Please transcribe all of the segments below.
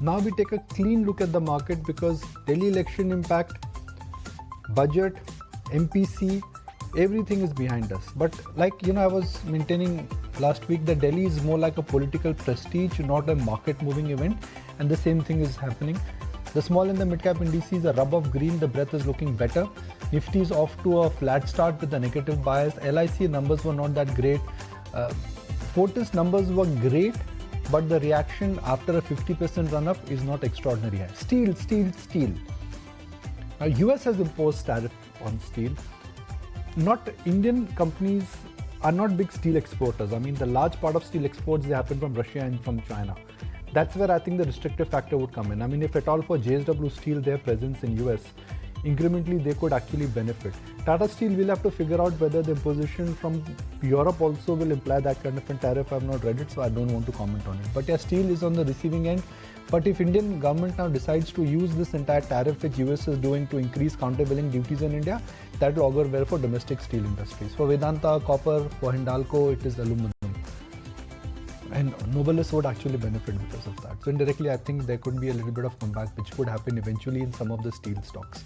Now we take a clean look at the market because Delhi election impact, budget, MPC, everything is behind us. But like, I was maintaining last week that Delhi is more like a political prestige, not a market moving event. And the same thing is happening. The small and the mid-cap indices are rub of green. The breath is looking better. Nifty is off to a flat start with a negative bias. LIC numbers were not that great. Fortis numbers were great, but the reaction after a 50% run-up is not extraordinary high. Steel. Now, US has imposed tariff on steel. Not Indian companies are not big steel exporters. I mean, the large part of steel exports, they happen from Russia and from China. That's where I think the restrictive factor would come in. I mean, if at all for JSW Steel, their presence in US, incrementally they could actually benefit. Tata Steel will have to figure out whether the imposition from Europe also will imply that kind of a tariff. I've not read it, so I don't want to comment on it. But yeah, steel is on the receiving end. But if Indian government now decides to use this entire tariff which US is doing to increase countervailing duties in India, that will augur well for domestic steel industries. For Vedanta, copper, for Hindalco, it is aluminum. And Novelis would actually benefit because of that. So indirectly, I think there could be a little bit of comeback which could happen eventually in some of the steel stocks.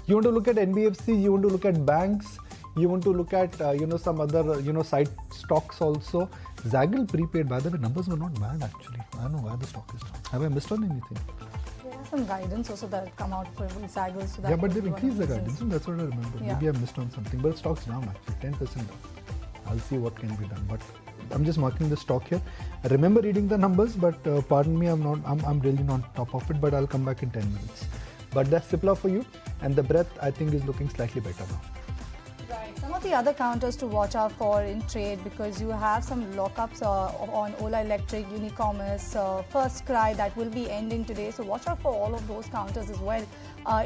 You want to look at NBFC, you want to look at banks, you want to look at some other side stocks also. Zaggle prepaid, by the way, numbers were not bad actually. I don't know why the stock is down. Have I missed on anything? There are some guidance also that have come out for Zaggle. So that yeah, but they've increased the guidance. That's what I remember. Yeah. Maybe I missed on something, but the stock's down actually, 10% down. I'll see what can be done. But I'm just marking the stock here. I remember reading the numbers, but pardon me, I'm really not top of it, but I'll come back in 10 minutes. But that's Cipla for you, and the breadth I think is looking slightly better now. Right. Some of the other counters to watch out for in trade, because you have some lockups on Ola Electric, Unicommerce, First Cry that will be ending today. So watch out for all of those counters as well.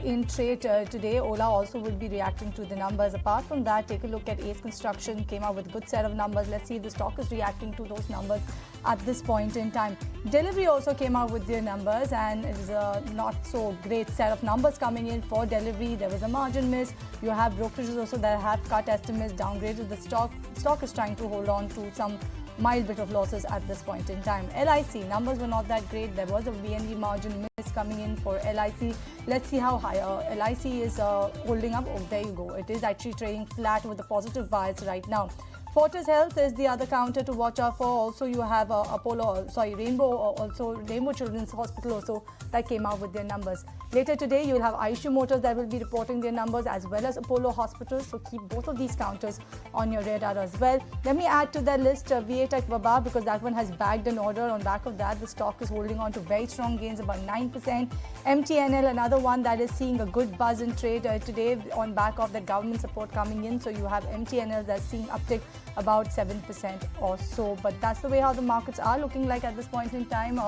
In trade today, Ola also will be reacting to the numbers. Apart from that, take a look at Ace Construction, came out with a good set of numbers. Let's see if the stock is reacting to those numbers at this point in time. Delivery also came out with their numbers, and it is a not so great set of numbers coming in for Delivery. There was a margin miss. You have brokerages also that have cut estimates, downgraded the stock. Stock is trying to hold on to some mild bit of losses at this point in time. LIC numbers were not that great. There was a VNB margin miss coming in for LIC. Let's see how high LIC is holding up. Oh, there you go. It is actually trading flat with a positive bias right now. Fortis Health is the other counter to watch out for. Also, you have Rainbow Children's Hospital also that came out with their numbers. Later today, you will have Aishu Motors that will be reporting their numbers, as well as Apollo Hospitals. So keep both of these counters on your radar as well. Let me add to that list VA Tech Vaba, because that one has bagged an order. On back of that, the stock is holding on to very strong gains, about 9%. MTNL, another one that is seeing a good buzz in trade today on back of the government support coming in. So you have MTNL that's seeing uptick about 7% or so. But that's the way how the markets are looking like at this point in time.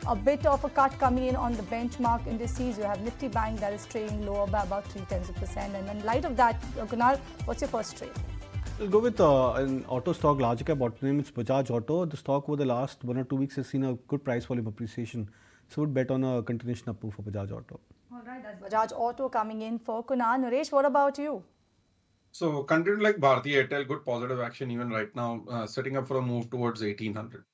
A bit of a cut coming in on the benchmark indices. You have Nifty Bank that is trading lower by about 0.3%. And in light of that, Kunal, what's your first trade? We'll go with an auto stock, large cap auto name. It's Bajaj Auto. The stock over the last 1 or 2 weeks has seen a good price volume appreciation. So would bet on a continuation up move for Bajaj Auto. All right, that's Bajaj Auto coming in for Kunal. Naresh, what about you? So content like Bharti Airtel, good positive action even right now, setting up for a move towards 1800.